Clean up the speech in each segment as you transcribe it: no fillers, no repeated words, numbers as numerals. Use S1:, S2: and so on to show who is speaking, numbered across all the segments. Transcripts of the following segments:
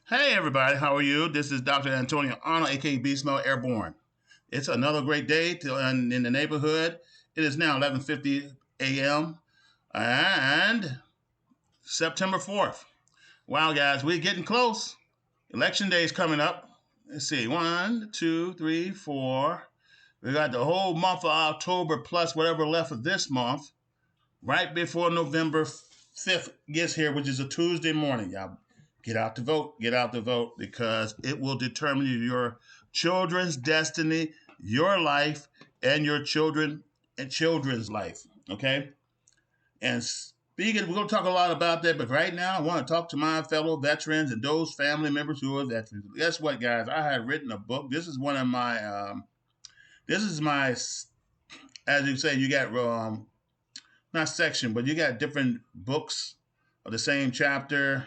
S1: Hey everybody, how are you? This is Dr. Antonio Arnold, aka Beast Mode Airborne. It's another great day in the neighborhood. It is now 11:50 a.m. and September 4th. Wow, guys, we're getting close. Election day is coming up. Let's see, one, two, three, four. We got the whole month of October plus whatever left of this month, right before November 5th gets here, which is a Tuesday morning. Y'all get out to vote. Get out to vote because it will determine your children's destiny, your life, and your children and children's life. Okay? And speaking, we're going to talk a lot about that, but right now I want to talk to my fellow veterans and those family members who are veterans. Guess what, guys? I had written a book. This is one of my, this is my, as you say, you got not section, but you got different books of the same chapter.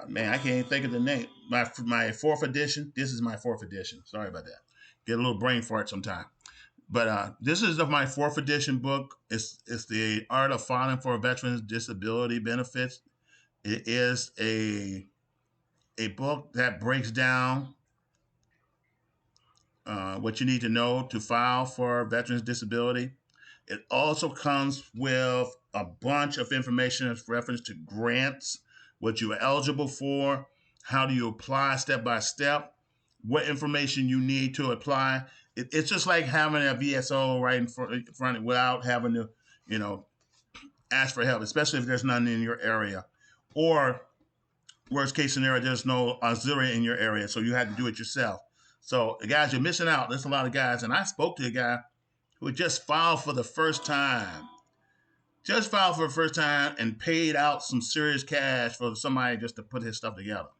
S1: Man, I can't even think of the name. My fourth edition. This is my fourth edition. Sorry about that. Get a little brain fart sometime. But this is my fourth edition book. It's the Art of Filing for Veterans Disability Benefits. It is a book that breaks down what you need to know to file for veterans disability. It also comes with a bunch of information as reference to grants, what you are eligible for, how do you apply step by step, what information you need to apply. It's just like having a VSO right in front without having to, you know, ask for help, especially if there's none in your area. Or worst case scenario, there's no auxiliary in your area, so you had to do it yourself. So the guys, you're missing out. There's a lot of guys, and I spoke to a guy who just filed for the first time. Just filed for the first time and paid out some serious cash for somebody just to put his stuff together.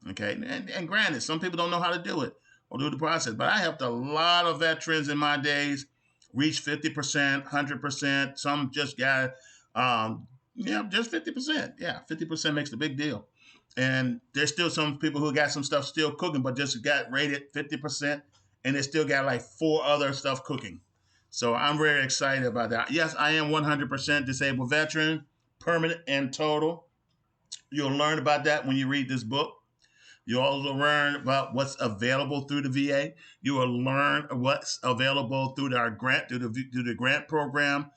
S1: Okay, and granted, some people don't know how to do it or do the process, but I helped a lot of veterans in my days reach 50%, 100%. Some just got, just 50%. Yeah, 50% makes a big deal. And there's still some people who got some stuff still cooking, but just got rated 50%, and they still got like four other stuff cooking. So I'm very excited about that. Yes, I am 100% disabled veteran, permanent and total. You'll learn about that when you read this book. You'll also learn about what's available through the VA. You will learn what's available through our grant, through the grant program.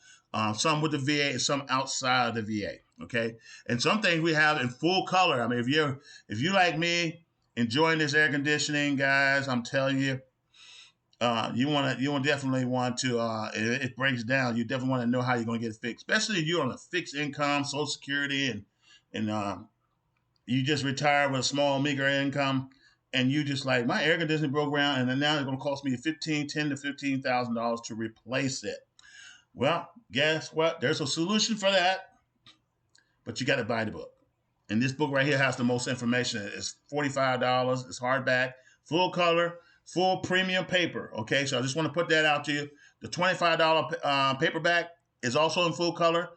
S1: Some with the VA and some outside of the VA. Okay, and some things we have in full color. I mean, if you like me enjoying this air conditioning, guys, I'm telling you, you definitely want to. It breaks down. You definitely want to know how you're going to get it fixed, especially if you're on a fixed income, Social Security, and you just retire with a small meager income, and you just like my air conditioning broke down, and now it's going to cost me ten to $15,000 to replace it. Well, guess what? There's a solution for that, but you got to buy the book. And this book right here has the most information. It's $45. It's hardback, full color, full premium paper. Okay, so I just want to put that out to you. The $25 paperback is also in full color,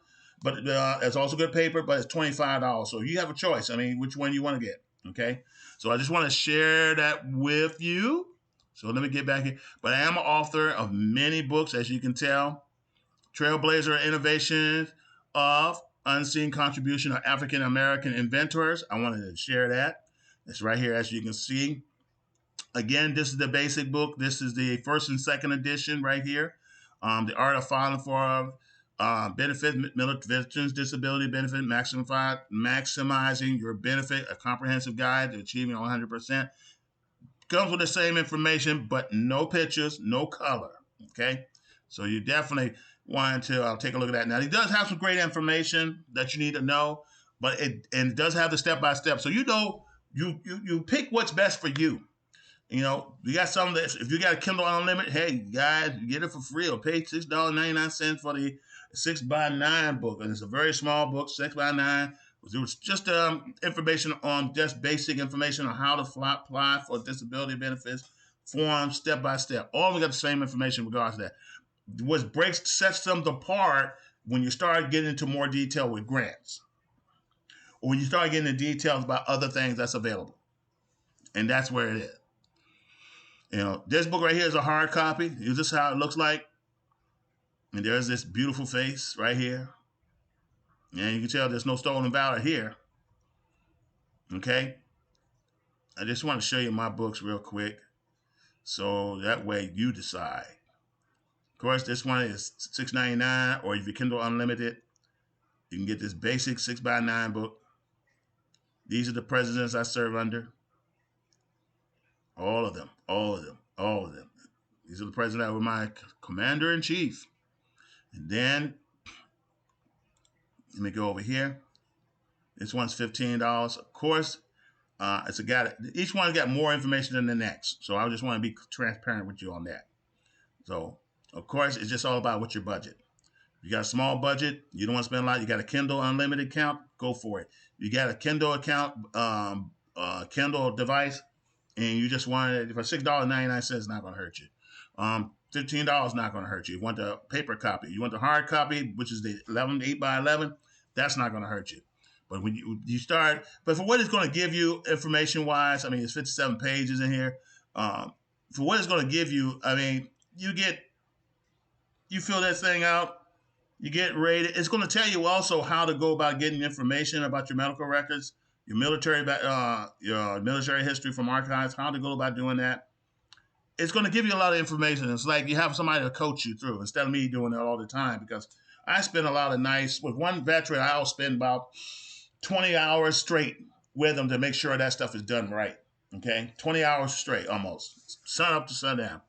S1: but it's also good paper, but it's $25. So you have a choice. I mean, which one you want to get. Okay, so I just want to share that with you. So let me get back here. But I am an author of many books, as you can tell. Trailblazer Innovations of Unseen Contribution of African American Inventors. I wanted to share that. It's right here, as you can see. Again, this is the basic book. This is the first and second edition right here. The Art of Filing for Benefit, Veterans Disability Benefit, Maximizing Your Benefit, a comprehensive guide to achieving 100%. Comes with the same information, but no pictures, no color. Okay, so you definitely want to take a look at that. Now, it does have some great information that you need to know, but it does have the step by step. So you pick what's best for you. You know, you got something that if you got a Kindle Unlimited, hey guys, you get it for free. Or pay $6.99 for the 6x9 book, and it's a very small book, 6x9. It was just information on just basic information on how to apply for disability benefits, forms, step by step. All we got the same information in regards to that. What sets them apart when you start getting into more detail with grants, or when you start getting into details about other things that's available, and that's where it is. You know, this book right here is a hard copy. This is how it looks like, and there's this beautiful face right here, and you can tell there's no stolen valor here. Okay, I just want to show you my books real quick, so that way you decide. Of course, this one is $6.99, or if you Kindle Unlimited, you can get this basic 6x9 book. These are the presidents I serve under. All of them, all of them, all of them. These are the presidents that were my commander in chief. And then, let me go over here. This one's $15. Of course, it's a guy. Each one's got more information than the next. So I just want to be transparent with you on that. So, of course, it's just all about what's your budget. You got a small budget, you don't want to spend a lot, you got a Kindle Unlimited account, go for it. You got a Kindle account, Kindle device, and you just want it for $6.99, not going to hurt you. $15 not going to hurt you. You want the paper copy, you want the hard copy, which is the 8x11, that's not going to hurt you. But when you start, but for what it's going to give you information wise, I mean, it's 57 pages in here. For what it's going to give you, I mean, you fill that thing out, you get rated. It's going to tell you also how to go about getting information about your medical records, your military history from archives, how to go about doing that. It's going to give you a lot of information. It's like you have somebody to coach you through instead of me doing it all the time, because I spend a lot of nights with one veteran. I'll spend about 20 hours straight with them to make sure that stuff is done right. Okay, 20 hours straight, almost sun up to sundown.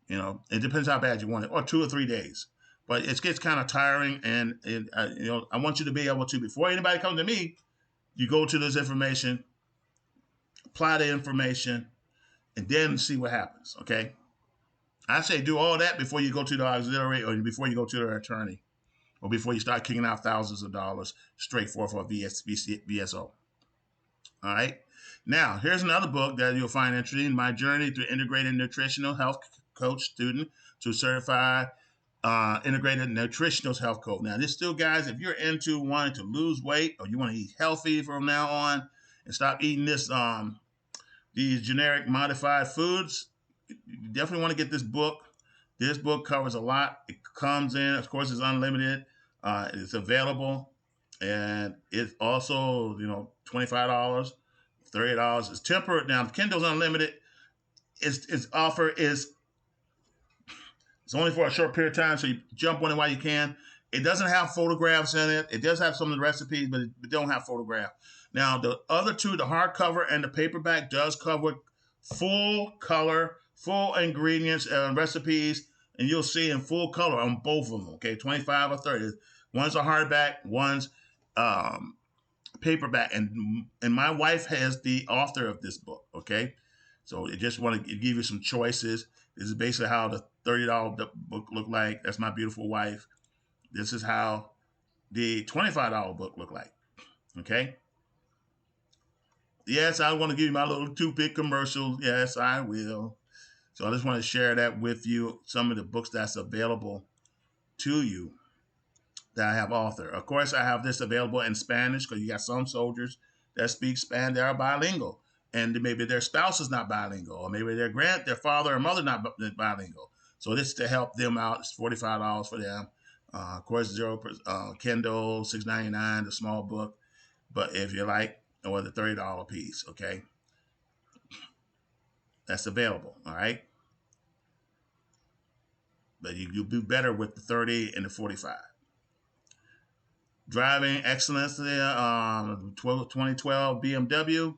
S1: You know, it depends how bad you want it, or 2 or 3 days. But it gets kind of tiring, and I want you to be able to, before anybody comes to me, you go to this information, apply the information, and then see what happens. Okay, I say do all that before you go to the auxiliary, or before you go to the attorney, or before you start kicking out thousands of dollars straight for VSO. All right. Now, here's another book that you'll find interesting: My Journey Through Integrated Nutritional Health Coach Student to Certified Integrated Nutritional Health Coach. Now, this still, guys, if you're into wanting to lose weight, or you want to eat healthy from now on and stop eating these generic modified foods, you definitely want to get this book. This book covers a lot. It comes in, of course, it's unlimited. It's available, and it's also, $25, $30. It's tempered. Now, the Kindle's unlimited. Its offer is, it's only for a short period of time, so you jump on it while you can. It doesn't have photographs in it. It does have some of the recipes, but it don't have photographs. Now, the other two, the hardcover and the paperback, does cover full color, full ingredients and recipes, and you'll see in full color on both of them, okay, 25 or 30. One's a hardback, one's paperback, and my wife has the author of this book, okay? So I just want to give you some choices. This is basically how the $30 book looked like. That's my beautiful wife. This is how the $25 book looked like, okay? Yes, I want to give you my little toothpick commercial. Yes, I will. So I just want to share that with you, some of the books that's available to you that I have authored. Of course, I have this available in Spanish, because you got some soldiers that speak Spanish, they are bilingual. And maybe their spouse is not bilingual, or maybe their father or mother not bilingual. So this is to help them out. It's $45 for them. Of course, Kindle, $6.99, the small book. But if you like, or the $30 piece, okay? That's available, all right? But you'll do better with the 30 and the 45. Driving excellence there, 2012 BMW.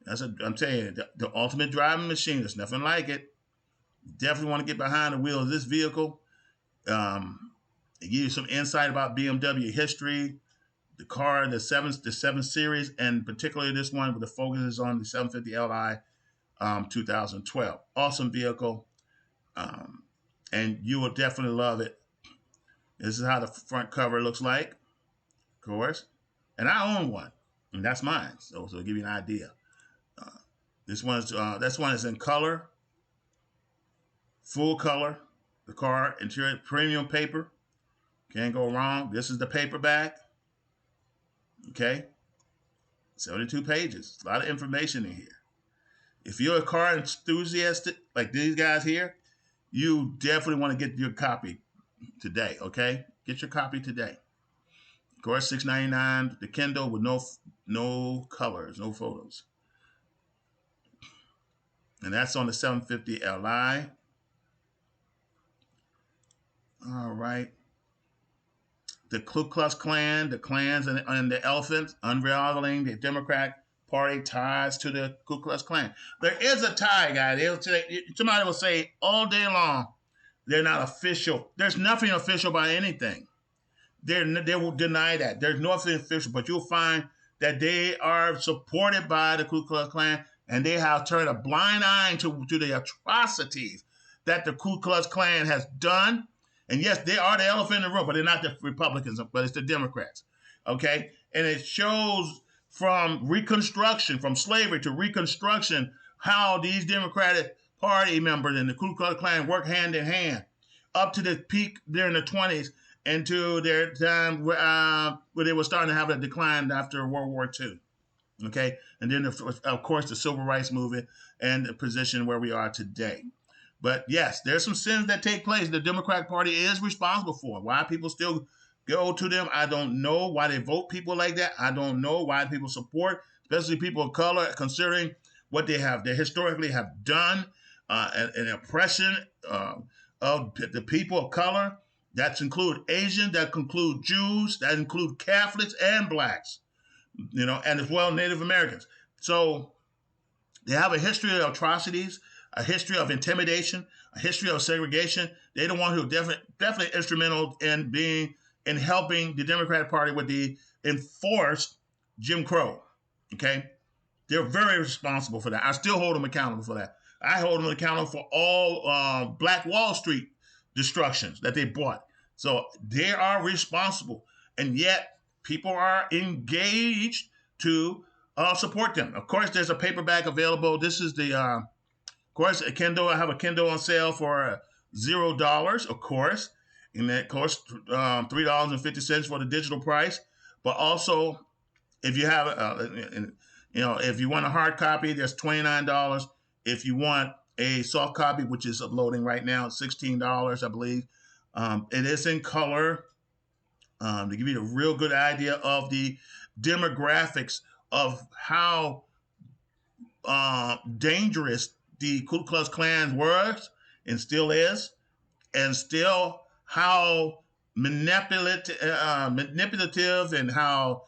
S1: I'm telling you, the ultimate driving machine. There's nothing like it. You definitely want to get behind the wheel of this vehicle. It gives you some insight about BMW history, the car, the 7 Series, and particularly this one, with the focus is on the 750 Li 2012. Awesome vehicle, and you will definitely love it. This is how the front cover looks like, of course, and I own one, and that's mine. So to give you an idea, this one is in color, full color. The car interior, premium paper, can't go wrong. This is the paperback. Okay, 72 pages, a lot of information in here. If you're a car enthusiast like these guys here, you definitely want to get your copy today, okay? Get your copy today. Of course, $6.99, the Kindle with no colors, no photos. And that's on the 750 LI. All right. The Ku Klux Klan, the Klans and the Elephants, unraveling the Democrat Party ties to the Ku Klux Klan. There is a tie, guys. Somebody will say all day long, they're not official. There's nothing official about anything. They will deny that. There's nothing official, but you'll find that they are supported by the Ku Klux Klan, and they have turned a blind eye to the atrocities that the Ku Klux Klan has done. And yes, they are the elephant in the room, but they're not the Republicans, but it's the Democrats. Okay? And it shows from Reconstruction, from slavery to Reconstruction, how these Democratic Party members and the Ku Klux Klan work hand in hand up to the peak during the 20s into their time where they were starting to have a decline after World War II. Okay, and then of course the Civil Rights Movement and the position where we are today. But yes, there's some sins that take place the Democratic Party is responsible for. Why people still go to them, I don't know. Why they vote people like that, I don't know. Why people support, especially people of color, considering what they historically have done, an oppression of the people of color. That include Asians, that include Jews, that include Catholics and blacks, and as well Native Americans. So they have a history of atrocities, a history of intimidation, a history of segregation. They're the one who definitely instrumental in helping the Democratic Party with the enforced Jim Crow. Okay, they're very responsible for that. I still hold them accountable for that. I hold them accountable for all Black Wall Street destructions that they bought. So they are responsible, and yet people are engaged to support them. Of course, there's a paperback available. This is of course, a Kindle. I have a Kindle on sale for $0, of course, and that costs $3.50 for the digital price. But also, if you have, if you want a hard copy, there's $29. If you want a soft copy, which is uploading right now, $16, I believe. It is in color to give you a real good idea of the demographics of how dangerous the Ku Klux Klan was and still is, and still how manipulative and how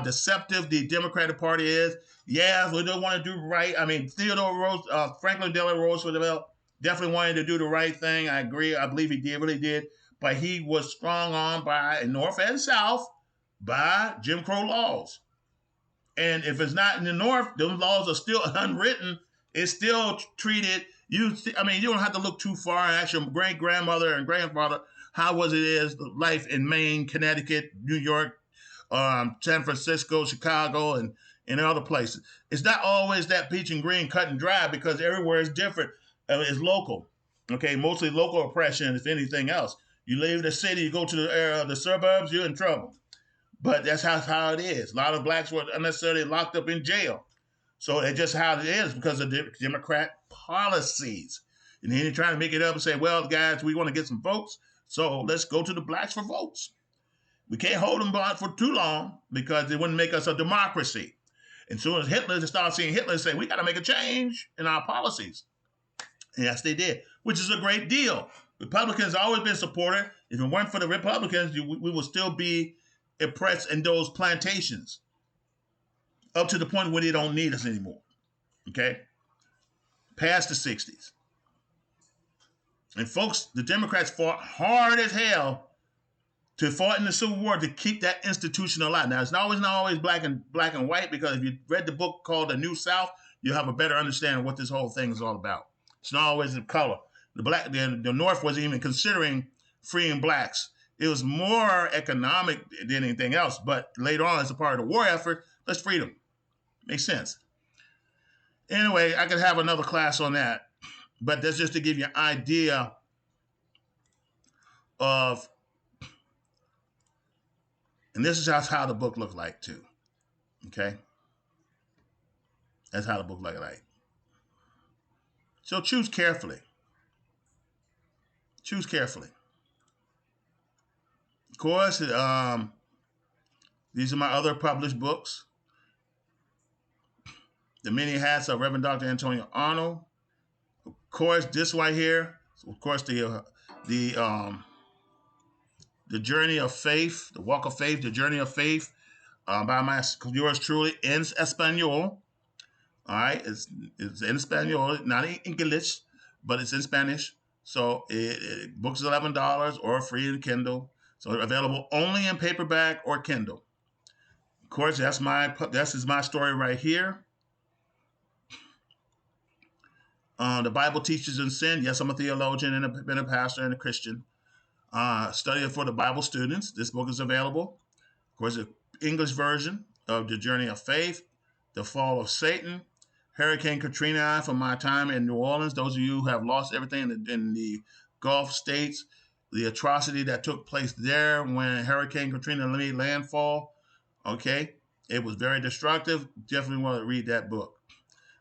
S1: deceptive the Democratic Party is. Yeah, we don't want to do right. I mean, Franklin Delano Roosevelt definitely wanted to do the right thing. I agree. I believe he really did. But he was strong on by North and South by Jim Crow laws. And if it's not in the North, those laws are still unwritten. It's still treated. You don't have to look too far and ask your great grandmother and grandfather how was life in Maine, Connecticut, New York, San Francisco, Chicago, and other places. It's not always that peach and green, cut and dry, because everywhere is different. It's local. Okay, mostly local oppression, if anything else. You leave the city, you go to the suburbs, you're in trouble. But that's how it is. A lot of blacks were unnecessarily locked up in jail. So it's just how it is because of the Democrat policies. And then you're trying to make it up and say, well, guys, we want to get some votes, so let's go to the blacks for votes. We can't hold them back for too long because it wouldn't make us a democracy. And soon as Hitler started seeing Hitler say, we got to make a change in our policies. And yes, they did, which is a great deal. Republicans have always been supported. If it weren't for the Republicans, we would still be oppressed in those plantations up to the point where they don't need us anymore. Okay? Past the 60s. And folks, the Democrats fought hard as hell to fight in the Civil War to keep that institution alive. Now, it's not always black and white, because if you read the book called The New South, you'll have a better understanding of what this whole thing is all about. It's not always in color. The North wasn't even considering freeing blacks. It was more economic than anything else. But later on, as a part of the war effort, let's free them. Makes sense. Anyway, I could have another class on that. But that's just to give you an idea of, and this is how the book looked like too. Okay? That's how the book looked like. So choose carefully. Choose carefully. Of course, these are my other published books. The Many Hats of Reverend Dr. Antonio Arnold. Of course, this right here, of course, the the journey of faith, the walk of faith, the journey of faith, by my yours truly in Espanol. All right, it's in Espanol, not in English, but it's in Spanish. So books $11 or free in Kindle. So available only in paperback or Kindle. Of course, this is my story right here. The Bible teaches in sin. Yes, I'm a theologian and been a pastor and a Christian. Studying for the Bible students. This book is available. Of course, the English version of The Journey of Faith, The Fall of Satan, Hurricane Katrina from my time in New Orleans. Those of you who have lost everything in the Gulf states, the atrocity that took place there when Hurricane Katrina made landfall. Okay, it was very destructive. Definitely want to read that book.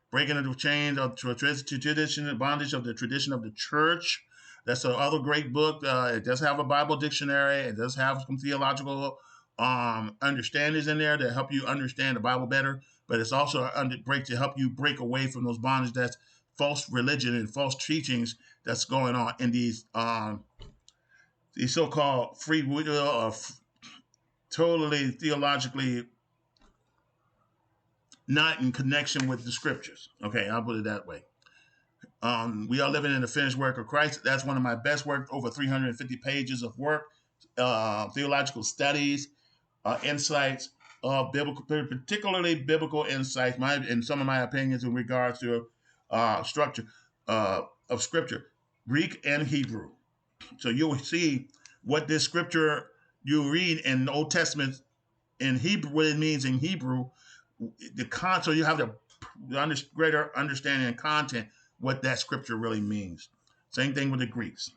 S1: Breaking the chains of tradition and bondage of the tradition of the church. That's another great book. It does have a Bible dictionary. It does have some theological understandings in there to help you understand the Bible better. But it's also break to help you break away from those bondages that's false religion and false teachings that's going on in these so-called free will or totally theologically not in connection with the scriptures. Okay, I'll put it that way. We are living in the finished work of Christ. That's one of my best work, over 350 pages of work, theological studies, insights, biblical, particularly biblical insights, in some of my opinions in regards to structure of Scripture, Greek and Hebrew. So you will see what this Scripture you read in the Old Testament in Hebrew, what it means in Hebrew, so you have the greater understanding and content what that scripture really means. Same thing with the Greeks.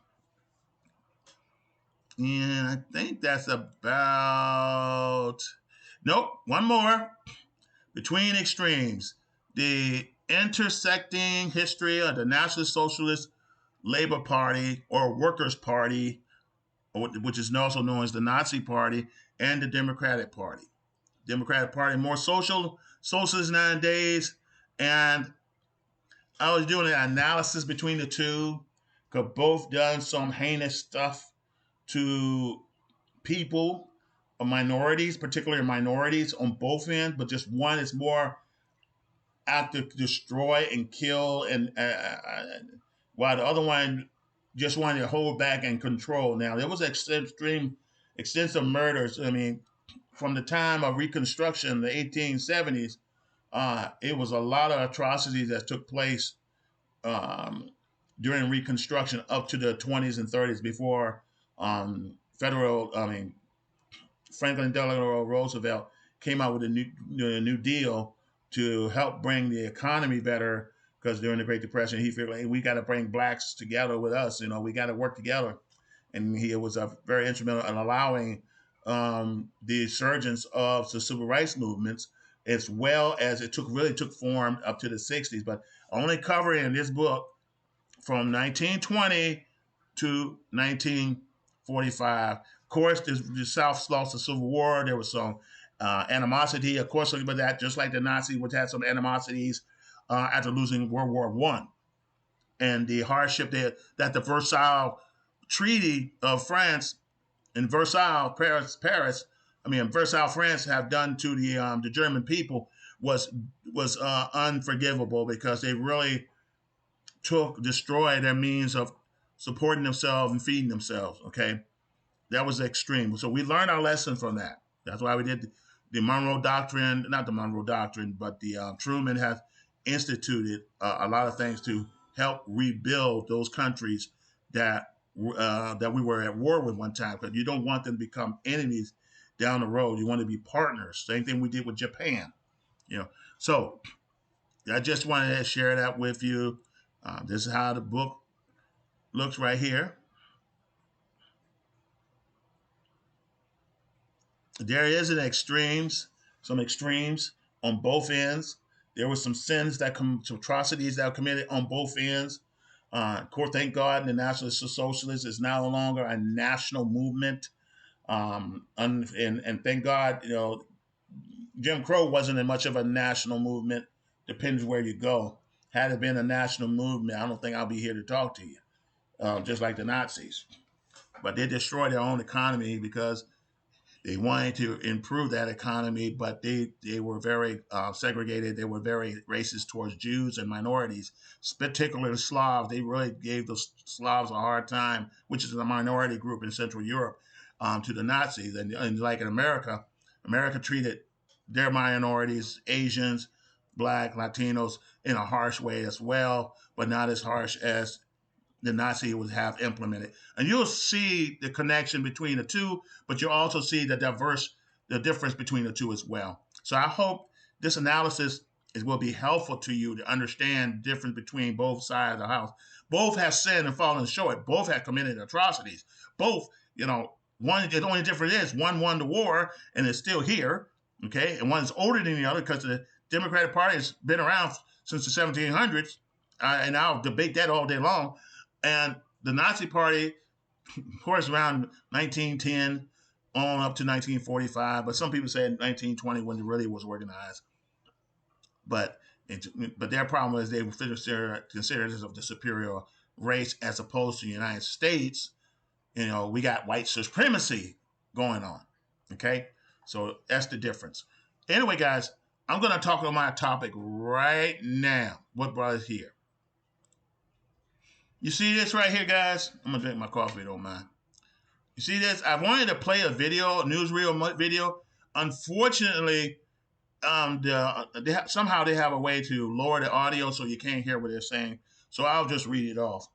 S1: And I think that's about. Nope, one more. Between Extremes. The intersecting history of the Nationalist Socialist Labor Party or Workers' Party, which is also known as the Nazi Party, and the Democratic Party. Democratic Party more socialist nowadays, and I was doing an analysis between the two, because both done some heinous stuff to people, minorities, particularly minorities on both ends, but just one is more out to destroy and kill, and while the other one just wanted to hold back and control. Now there was extensive murders. I mean, from the time of Reconstruction, the 1870s, it was a lot of atrocities that took place during Reconstruction up to the 20s and 30s before Franklin Delano Roosevelt came out with a new deal to help bring the economy better. Because during the Great Depression, he figured, hey, we got to bring blacks together with us. We got to work together. And he was very instrumental in allowing the surgence of the civil rights movements, as well as it really took form up to the 60s. But only covering in this book from 1920 to 1945. Of course, the South lost the Civil War. There was some animosity, of course, but that just like the Nazis, which had some animosities after losing World War One, and the hardship that the Versailles Treaty of France in Versailles, Versailles, France, have done to the German people was unforgivable, because they really destroyed their means of supporting themselves and feeding themselves. Okay, that was extreme. So we learned our lesson from that. That's why we did the Monroe Doctrine, not the Monroe Doctrine, but the Truman has instituted a lot of things to help rebuild those countries that we were at war with one time. Because you don't want them to become enemies down the road. You want to be partners. Same thing we did with Japan. So I just wanted to share that with you. This is how the book looks right here. There is some extremes on both ends. There were some some atrocities that were committed on both ends. Of course, thank God, the National Socialist is no longer a national movement. And thank God, Jim Crow wasn't much of a national movement. Depends where you go. Had it been a national movement, I don't think I'll be here to talk to you, just like the Nazis. But they destroyed their own economy because they wanted to improve that economy, but they were very segregated. They were very racist towards Jews and minorities, particularly Slavs. They really gave the Slavs a hard time, which is a minority group in Central Europe, to the Nazis. And like in America, America treated their minorities, Asians, Black, Latinos, in a harsh way as well, but not as harsh as the Nazi would have implemented. And you'll see the connection between the two, but you'll also see the difference between the two as well. So I hope this analysis will be helpful to you to understand the difference between both sides of the house. Both have sinned and fallen short. Both have committed atrocities. Both, one, the only difference is one won the war and is still here, okay? And one is older than the other because the Democratic Party has been around since the 1700s, and I'll debate that all day long. And the Nazi Party, of course, around 1910 on up to 1945, but some people say 1920 when it really was organized. But their problem is they were considered as of the superior race as opposed to the United States. We got white supremacy going on. Okay, so that's the difference. Anyway, guys, I'm going to talk about my topic right now. What brought us here? You see this right here, guys? I'm going to drink my coffee, don't mind. You see this? I wanted to play a video, a newsreel video. Unfortunately, somehow they have a way to lower the audio so you can't hear what they're saying. So I'll just read it off.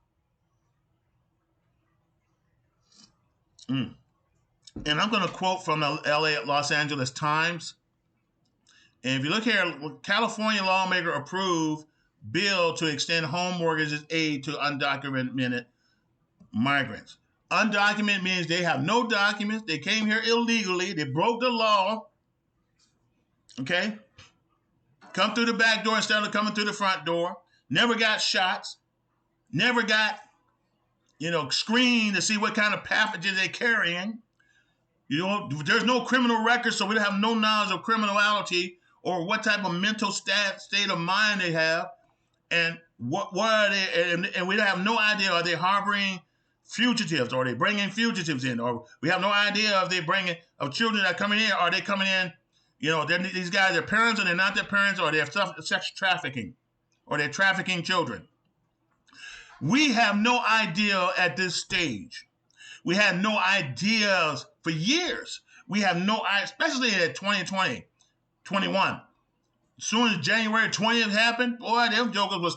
S1: And I'm going to quote from the Los Angeles Times. And if you look here, California lawmaker approved bill to extend home mortgages aid to undocumented migrants. Undocumented means they have no documents. They came here illegally. They broke the law. Okay? Come through the back door instead of coming through the front door. Never got shots. Never got, screened to see what kind of pathogens they're carrying. There's no criminal record, so we have no knowledge of criminality or what type of mental state of mind they have. And what are they? And we have no idea, are they harboring fugitives, or are they bringing fugitives in? Or we have no idea if they're bringing, of children that are coming in, are they coming in, these guys are parents or they're not their parents, or they're sex trafficking, or they're trafficking children. We have no idea at this stage. We had no ideas for years. We have no idea, especially in 2020, 21. As soon as January 20th happened, boy, them jokers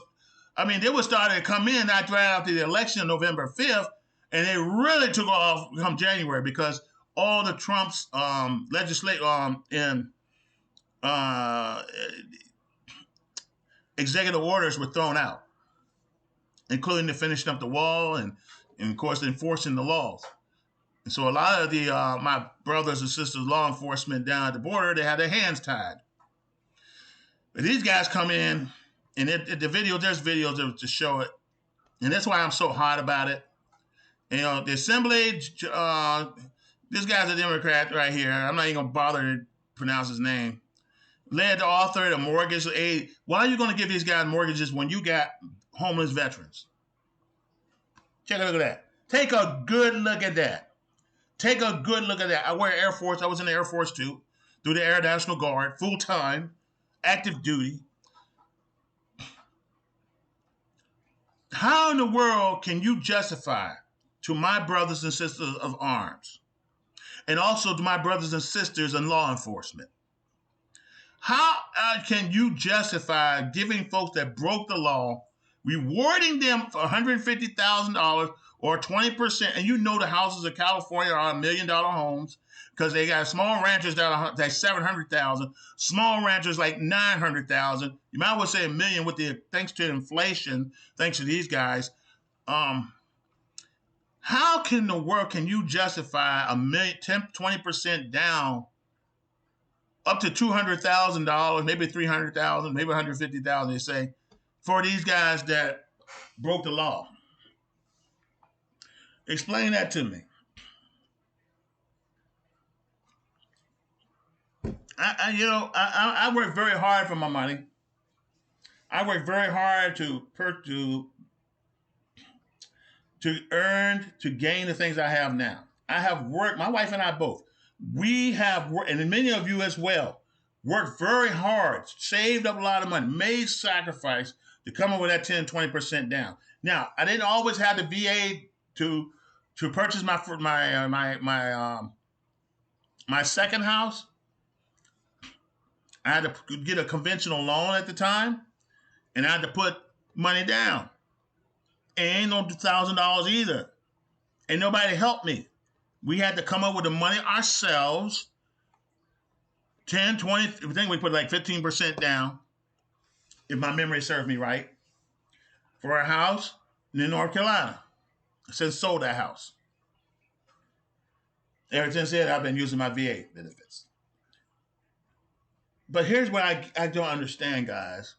S1: they were starting to come in right after the election on November 5th, and they really took off come January because all the Trump's executive orders were thrown out, including the finishing up the wall and of course, enforcing the laws. And so a lot of my brothers and sisters, law enforcement down at the border, they had their hands tied. But these guys come in, and there's videos to show it. And that's why I'm so hot about it. The assembly, this guy's a Democrat right here. I'm not even going to bother to pronounce his name. Led the author of the mortgage aid. Why are you going to give these guys mortgages when you got homeless veterans? Take a look at that. Take a good look at that. Take a good look at that. I wear Air Force. I was in the Air Force too, through the Air National Guard, full time, active duty. How in the world can you justify to my brothers and sisters of arms, and also to my brothers and sisters in law enforcement, how can you justify giving folks that broke the law, rewarding them for $150,000 or 20%? And the houses of California are $1 million homes because they got small ranchers that are like 700,000, small ranchers like 900,000. You might as well say $1 million thanks to inflation, thanks to these guys. How can the world can you justify 20% down? Up to $200,000, maybe $300,000, maybe $150,000, they say, for these guys that broke the law. Explain that to me. I work very hard for my money. I worked very hard to earn, to gain the things I have now. I have worked, my wife and I both, we have worked, and many of you as well, worked very hard, saved up a lot of money, made sacrifice to come up with that 10, 20% down. Now, I didn't always have the VA to purchase my second house. I had to get a conventional loan at the time, and I had to put money down. It ain't no $2,000 either. Ain't nobody helped me. We had to come up with the money ourselves. 10, 20, I think we put like 15% down, if my memory serves me right, for our house in North Carolina. Since sold that house. Ever since then, I've been using my VA benefits. But here's what I don't understand, guys.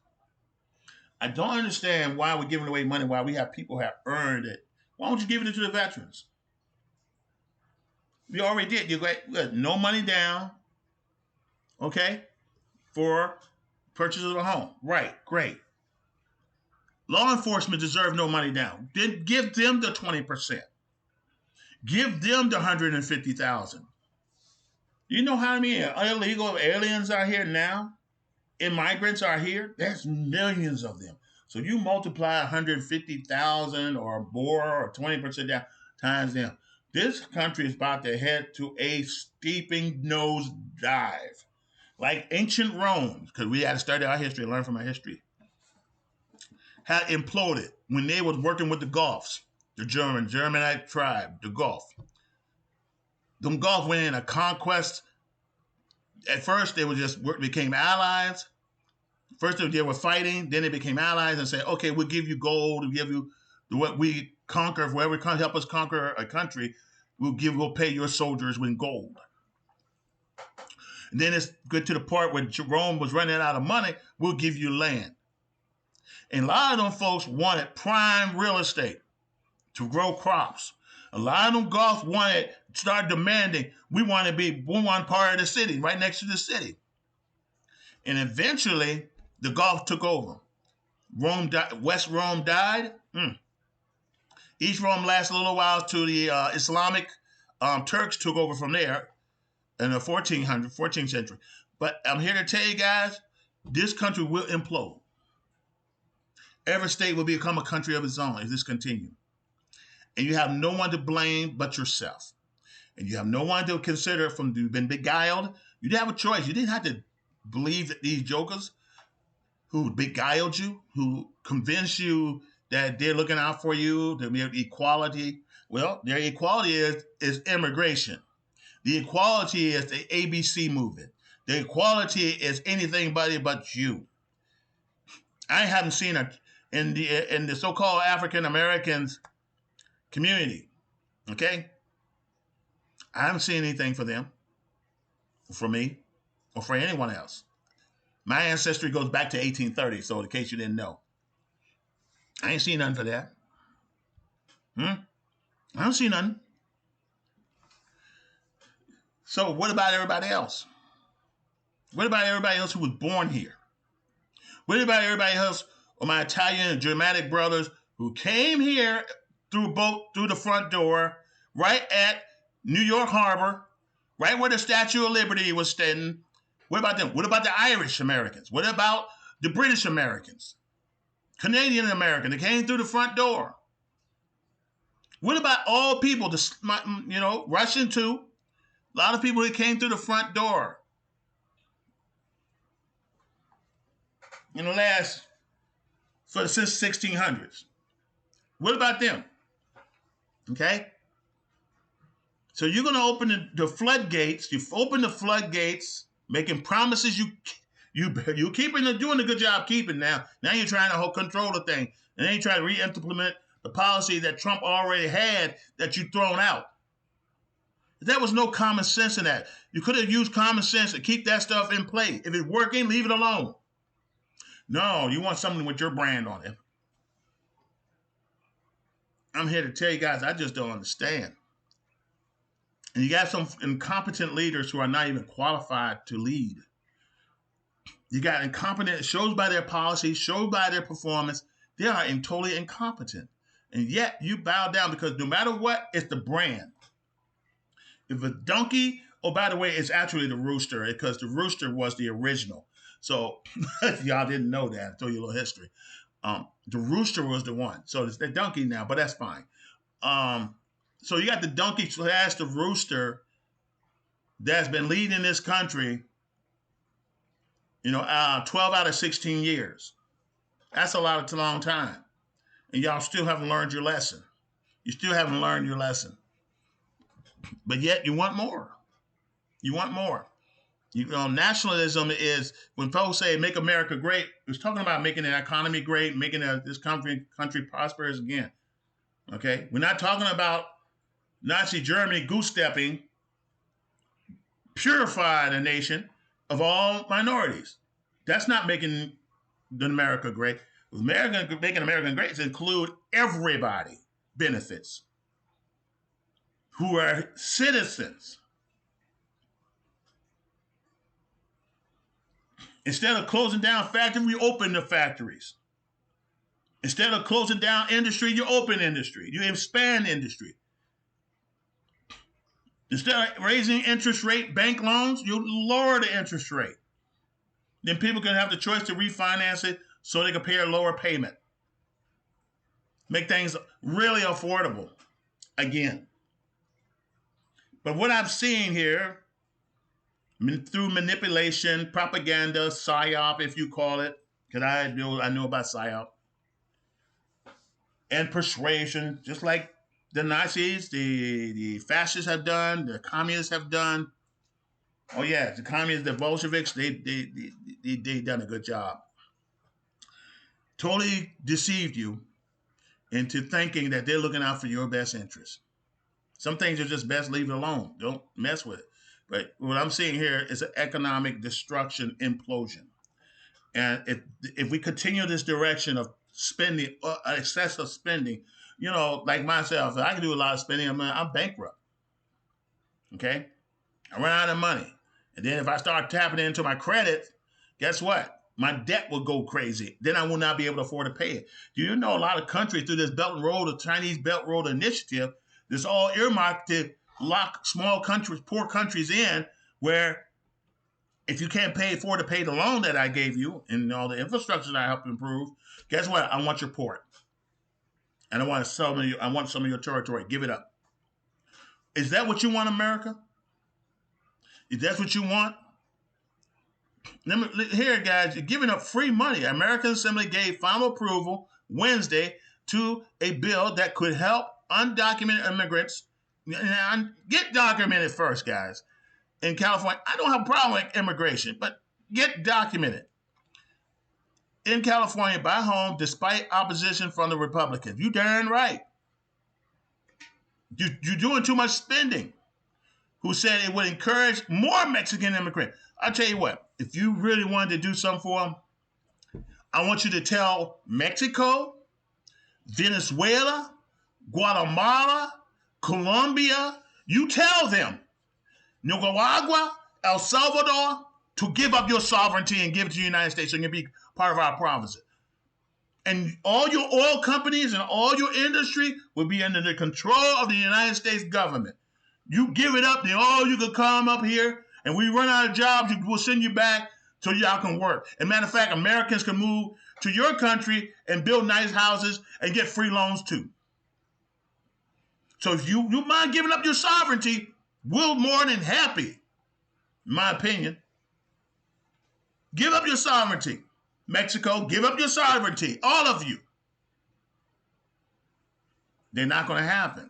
S1: I don't understand why we're giving away money while we have people who have earned it. Why don't you give it to the veterans? You already did. You got no money down, okay, for purchase of a home. Right, great. Law enforcement deserve no money down. Then give them the 20%. Give them the 150,000. You know how many illegal aliens are here now? Immigrants are here. There's millions of them. So you multiply 150,000 or more or 20% down times them. This country is about to head to a steeping nose dive. Like ancient Rome, because we had to study our history, learn from our history, had imploded when they was working with the Goths, the Germanic tribe, the Goth. Them Goths went in a conquest. At first, they became allies. First, they were fighting. Then they became allies and said, "Okay, we'll give you gold. We'll give you what we conquer. Whoever can help us conquer a country, we'll pay your soldiers with gold." And then it's good to the part where Rome was running out of money. We'll give you land. And a lot of them folks wanted prime real estate to grow crops. A lot of them Goths start demanding, we want to be one part of the city, right next to the city. And eventually, the Goths took over. West Rome died. East Rome lasted a little while till the Islamic Turks took over from there in the 14th century. But I'm here to tell you guys, this country will implode. Every state will become a country of its own if this continues. And you have no one to blame but yourself. And you have no one to consider from you've been beguiled. You didn't have a choice. You didn't have to believe that these jokers who beguiled you, who convinced you that they're looking out for you, that we have equality. Well, their equality is immigration. The equality is the ABC movement. The equality is anything but you. I haven't seen it in the so-called African Americans community. Okay? I haven't seen anything for them, for me, or for anyone else. My ancestry goes back to 1830, so in case you didn't know. I ain't seen nothing for that. I don't see nothing. So what about everybody else? What about everybody else who was born here? What about everybody else, or my Italian and Germanic brothers who came here through the front door, right at New York Harbor, right where the Statue of Liberty was standing? What about them? What about the Irish Americans? What about the British Americans? Canadian Americans that came through the front door? What about all people, Russian too? A lot of people that came through the front door in the since 1600s. What about them? Okay? So you're going to open the floodgates. You open the floodgates, making promises you doing a good job keeping now. Now you're trying to control the thing. And then you try to re-implement the policy that Trump already had that you thrown out. There was no common sense in that. You could have used common sense to keep that stuff in play. If it's working, leave it alone. No, you want something with your brand on it. I'm here to tell you guys, I just don't understand. And you got some incompetent leaders who are not even qualified to lead. You got incompetent, shows by their policy, shows by their performance. They are totally incompetent. And yet you bow down because no matter what, it's the brand. If a donkey, oh, by the way, it's actually the rooster because the rooster was the original. So y'all didn't know that. I'll tell you a little history. The rooster was the one. So it's the donkey now, but that's fine. So you got the donkey slash the rooster that's been leading this country, 12 out of 16 years. That's a long time. And y'all still haven't learned your lesson. You still haven't learned your lesson. But yet you want more. You want more. Nationalism is when folks say make America great, it's talking about making the economy great, making this country prosperous again. Okay? We're not talking about Nazi Germany goose-stepping, purify the nation of all minorities. That's not making America great. Making America great is include everybody benefits who are citizens. Instead of closing down factories, we open the factories. Instead of closing down industry, you open industry. You expand industry. Instead of raising interest rate bank loans, you lower the interest rate. Then people can have the choice to refinance it so they can pay a lower payment. Make things really affordable again. But what I'm seeing here, through manipulation, propaganda, psyop, if you call it, because I know about psyop, and persuasion, just like the Nazis, the fascists have done, the communists have done. Oh yeah, the communists, the Bolsheviks, they done a good job. Totally deceived you into thinking that they're looking out for your best interest. Some things are just best leave it alone. Don't mess with it. But what I'm seeing here is an economic destruction, implosion. And if we continue this direction of spending, excessive spending, like myself, I can do a lot of spending. I'm bankrupt. Okay? I run out of money. And then if I start tapping into my credit, guess what? My debt will go crazy. Then I will not be able to afford to pay it. Do you know a lot of countries through this Belt and Road, the Chinese Belt Road Initiative, this all earmarked to lock small countries, poor countries in, where if you can't afford to pay the loan that I gave you and all the infrastructure that I helped improve, guess what? I want your port. And I want some of your territory. Give it up. Is that what you want, America? If that's what you want? Here, guys, you're giving up free money. American Assembly gave final approval Wednesday to a bill that could help undocumented immigrants get documented first, guys. In California, I don't have a problem with immigration, but get documented. In California, buy home despite opposition from the Republicans. You darn right. You're doing too much spending. Who said it would encourage more Mexican immigrants. I'll tell you what, if you really wanted to do something for them, I want you to tell Mexico, Venezuela, Guatemala, Colombia, you tell them, Nicaragua, El Salvador, to give up your sovereignty and give it to the United States so you can be part of our provinces. And all your oil companies and all your industry will be under the control of the United States government. You give it up, then you can come up here, and we run out of jobs, we'll send you back so y'all can work. As a matter of fact, Americans can move to your country and build nice houses and get free loans too. So if you mind giving up your sovereignty, we're more than happy, in my opinion. Give up your sovereignty. Mexico, give up your sovereignty. All of you. They're not going to happen.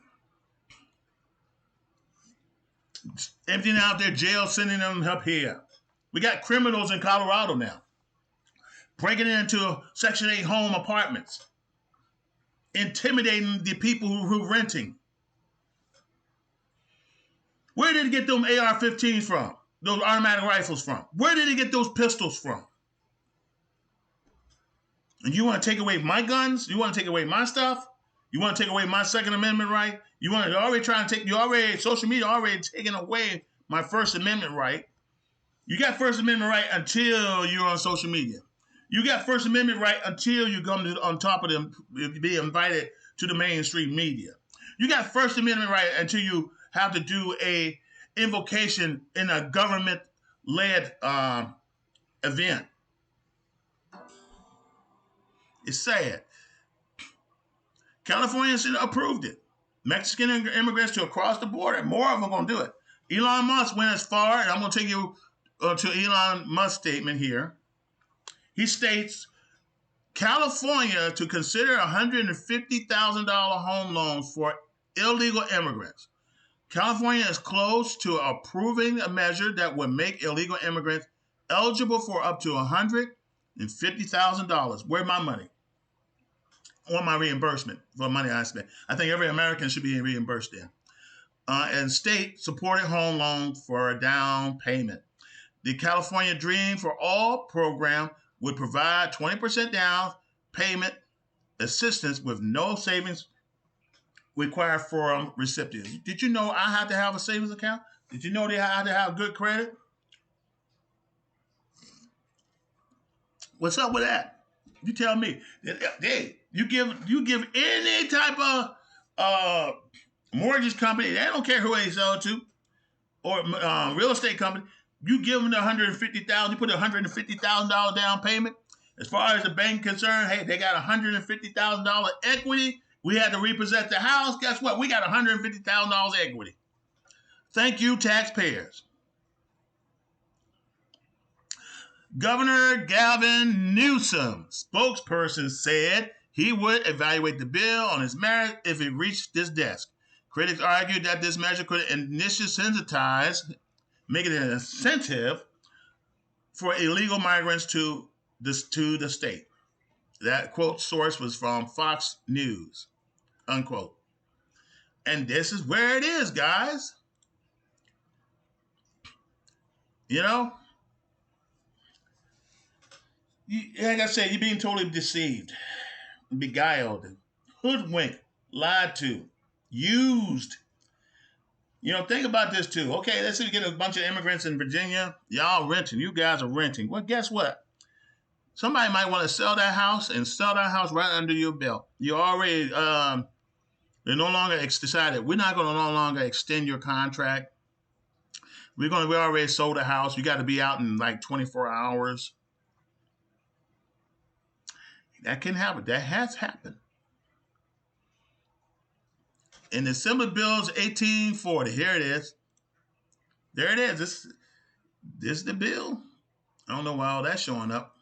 S1: Emptying out their jail, sending them up here. We got criminals in Colorado now. Breaking into Section 8 home apartments. Intimidating the people who are renting. Where did he get them AR-15s from? Those automatic rifles from? Where did he get those pistols from? And you want to take away my guns? You want to take away my stuff? You want to take away my Second Amendment right? Social media already taking away my First Amendment right. You got First Amendment right until you're on social media. You got First Amendment right until you come on top of them, be invited to the mainstream media. You got First Amendment right until you have to do a invocation in a government-led event. It's sad. California approved it. Mexican immigrants to across the border, more of them are going to do it. Elon Musk went as far, and I'm going to take you to Elon Musk's statement here. He states, California to consider $150,000 home loans for illegal immigrants. California is close to approving a measure that would make illegal immigrants eligible for up to $150,000. Where's my money? I want my reimbursement for the money I spent. I think every American should be reimbursed then. And state-supported home loan for a down payment. The California Dream for All program would provide 20% down payment assistance with no savings required for recipients. Did you know I had to have a savings account? Did you know they had to have good credit? What's up with that? You tell me. Hey, you give any type of mortgage company, they don't care who they sell it to, or real estate company, you give them the $150,000, you put $150,000 down payment. As far as the bank concerned, hey, they got $150,000 equity. We had to repossess the house. Guess what? We got $150,000 equity. Thank you, taxpayers. Governor Gavin Newsom, spokesperson, said he would evaluate the bill on its merit if it reached his desk. Critics argued that this measure could initially sensitize, make it an incentive for illegal migrants to the state. That quote source was from Fox News, unquote. And this is where it is, guys. You know, like I said, you're being totally deceived, beguiled, hoodwinked, lied to, used. You know, think about this too. Okay, let's say you get a bunch of immigrants in Virginia. Y'all renting. You guys are renting. Well, guess what? Somebody might want to sell that house and sell that house right under your belt. You already, they're no longer decided. We're not going to no longer extend your contract. We already sold the house. You got to be out in like 24 hours. That can happen. That has happened. In the Assembly Bills 1840, here it is. There it is. This is the bill. I don't know why all that's showing up.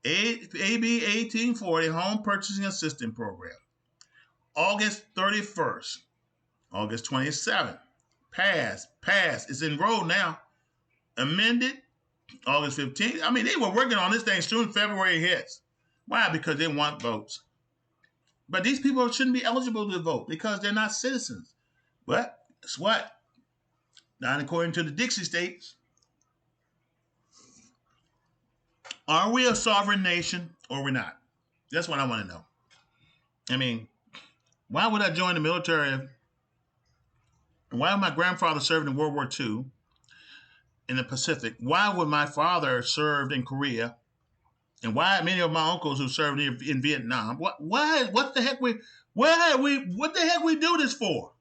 S1: AB 1840 Home Purchasing Assistance Program. August 31st. August 27th. Passed. It's enrolled now. Amended August 15th. I mean, they were working on this thing soon February hits. Why? Because they want votes. But these people shouldn't be eligible to vote because they're not citizens. But guess what? Not according to the Dixie states. Are we a sovereign nation or we're not? That's what I want to know. I mean, why would I join the military? Why would my grandfather served in World War II in the Pacific? Why would my father served in Korea? And why many of my uncles who served in Vietnam? What the heck we do this for?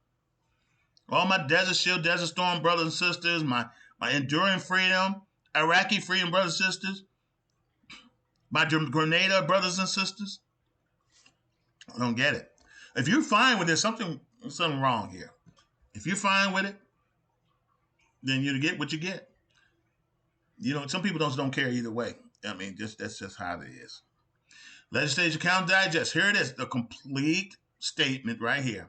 S1: All my Desert Shield, Desert Storm brothers and sisters, my Enduring Freedom, Iraqi Freedom brothers and sisters, my Grenada brothers and sisters. I don't get it. If you're fine with this, something wrong here. If you're fine with it, then you get what you get. You know, some people don't care either way. I mean, that's just how it is. Legislature Count Digest. Here it is, the complete statement right here.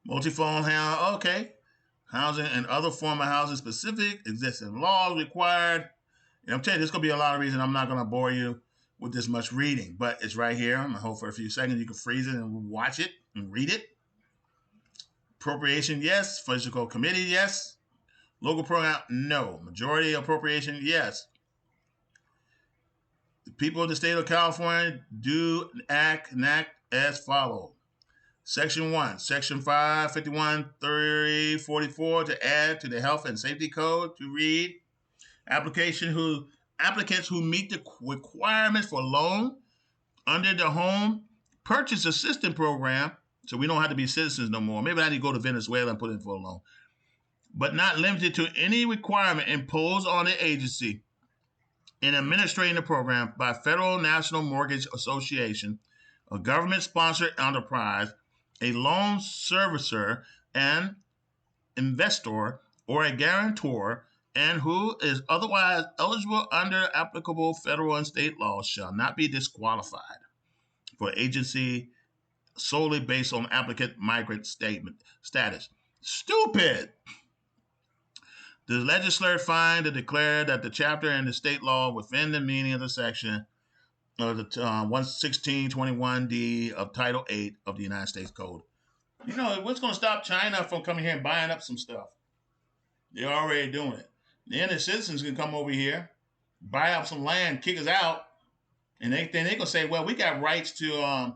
S1: Multi-phone housing, okay. Housing and other form of housing specific existing laws required. And I'm telling you, there's going to be a lot of reasons. I'm not going to bore you with this much reading, but it's right here. I'm going to hold for a few seconds. You can freeze it and watch it and read it. Appropriation, yes. Fiscal committee, yes. Local program, no. Majority appropriation, yes. The people of the state of California do enact as follows. Section 1, Section 551, 30, 44 to add to the Health and Safety Code to read. Application who Applicants who meet the requirements for loan under the Home Purchase Assistance Program, so we don't have to be citizens no more. Maybe I need to go to Venezuela and put in for a loan, but not limited to any requirement imposed on the agency in administrating the program by Federal National Mortgage Association, a government-sponsored enterprise, a loan servicer, an investor, or a guarantor, and who is otherwise eligible under applicable federal and state laws shall not be disqualified for agency solely based on applicant migrant status. Stupid! The legislature find to declare that the chapter and the state law within the meaning of the section of the 11621D of Title 8 of the United States Code. You know, what's going to stop China from coming here and buying up some stuff? They're already doing it. Then the citizens can come over here, buy up some land, kick us out, and then they're going to say, well, we got rights to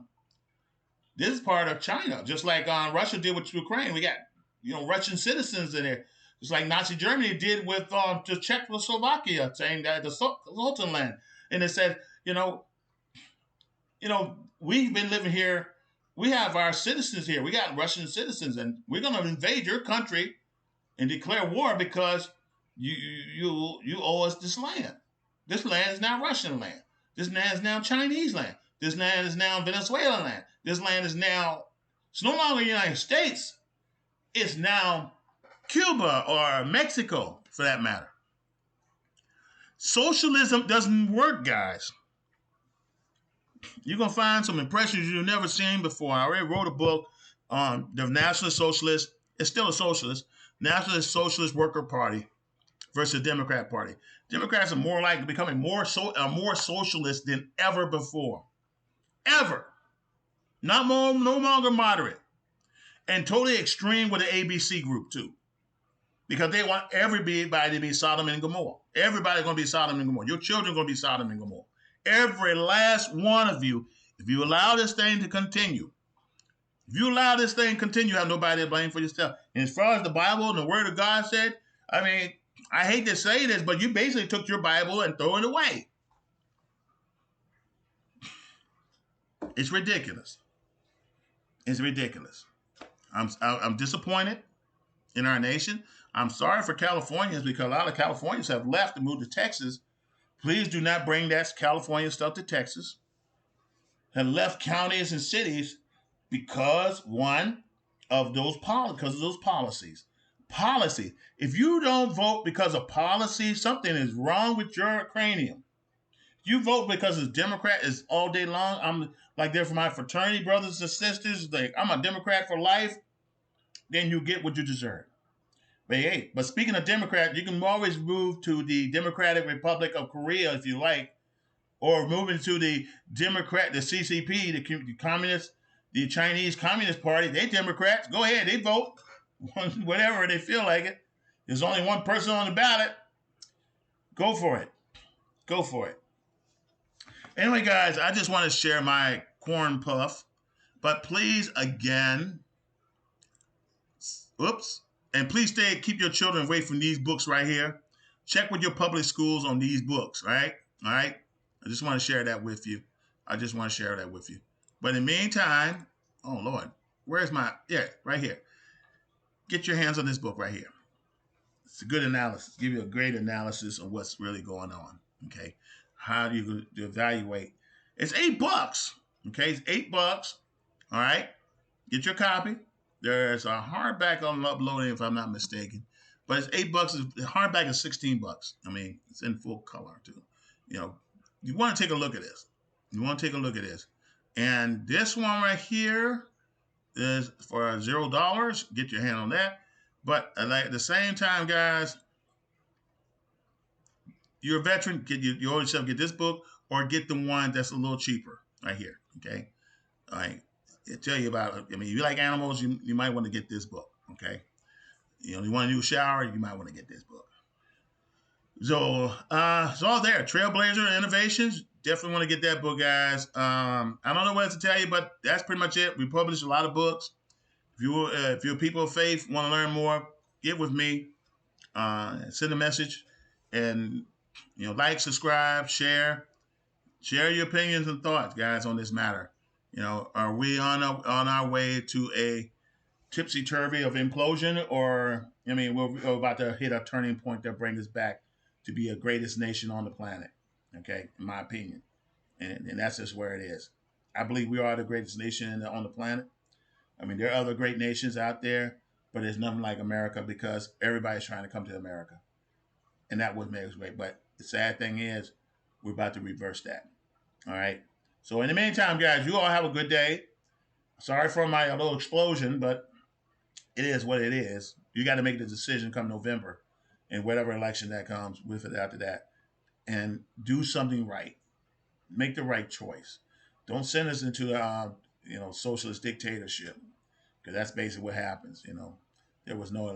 S1: this is part of China, just like Russia did with Ukraine. We got, Russian citizens in there. Just like Nazi Germany did with the Czechoslovakia, saying that the Sultan land. And it said, we've been living here. We have our citizens here. We got Russian citizens, and we're going to invade your country and declare war because you owe us this land. This land is now Russian land. This land is now Chinese land. This land is now Venezuelan land. This land is now, it's no longer the United States. It's now Cuba or Mexico, for that matter. Socialism doesn't work, guys. You're going to find some impressions you've never seen before. I already wrote a book on the Nationalist Socialist. It's still a socialist. Nationalist Socialist Worker Party versus the Democrat Party. Democrats are more likely becoming more socialist than ever before. Ever. No longer moderate. And totally extreme with the ABC group, too. Because they want everybody to be Sodom and Gomorrah. Everybody's going to be Sodom and Gomorrah. Your children are going to be Sodom and Gomorrah. Every last one of you, if you allow this thing to continue, you have nobody to blame for yourself. And as far as the Bible and the Word of God said, I hate to say this, but you basically took your Bible and threw it away. It's ridiculous. It's ridiculous. I'm disappointed in our nation. I'm sorry for Californians because a lot of Californians have left and moved to Texas. Please do not bring that California stuff to Texas. Have left counties and cities because of those policies. Policy. If you don't vote because of policy, something is wrong with your cranium. You vote because it's Democrat is all day long. I'm like there for my fraternity brothers and sisters. Like I'm a Democrat for life. Then you get what you deserve. But speaking of Democrat, you can always move to the Democratic Republic of Korea if you like, or move into the CCP, the communist, the Chinese Communist Party. They Democrats. Go ahead, they vote whatever they feel like it. There's only one person on the ballot. Go for it. Go for it. Anyway, guys, I just want to share my corn puff, but please again, and please keep your children away from these books right here. Check with your public schools on these books, right? All right? I just want to share that with you. But in the meantime, oh, Lord, where's right here. Get your hands on this book right here. It's a good analysis. Give you a great analysis of what's really going on, okay? How do you evaluate? It's $8, okay? It's $8, all right? Get your copy. There's a hardback on uploading, if I'm not mistaken. But it's $8. The hardback is $16. It's in full color, too. You want to take a look at this. And this one right here is for $0. Get your hand on that. But at the same time, guys, you're a veteran. You always get this book or get the one that's a little cheaper right here, okay? All right. It tell you about it. If you like animals, you might want to get this book, okay? You want a new shower, you might want to get this book. So it's all there. Trailblazer Innovations. Definitely want to get that book, guys. I don't know what else to tell you, but that's pretty much it. We publish a lot of books. If you're people of faith, want to learn more, get with me. Send a message. And like, subscribe, share your opinions and thoughts, guys, on this matter. Are we on our way to a tipsy turvy of implosion, or we're about to hit a turning point that brings us back to be a greatest nation on the planet? Okay, in my opinion, and that's just where it is. I believe we are the greatest nation on the planet. There are other great nations out there, but there's nothing like America because everybody's trying to come to America, and that would make us great. But the sad thing is, we're about to reverse that. All right. So in the meantime, guys, you all have a good day. Sorry for my little explosion, but it is what it is. You got to make the decision come November, and whatever election that comes with it after that, and do something right. Make the right choice. Don't send us into socialist dictatorship, because that's basically what happens. There was no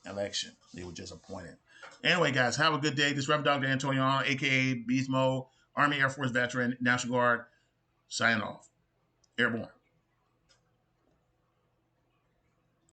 S1: election. They were just appointed. Anyway, guys, have a good day. This is Reverend Dr. Antonio Arnold, aka Beast Mode, Army Air Force veteran, National Guard, signing off. Airborne.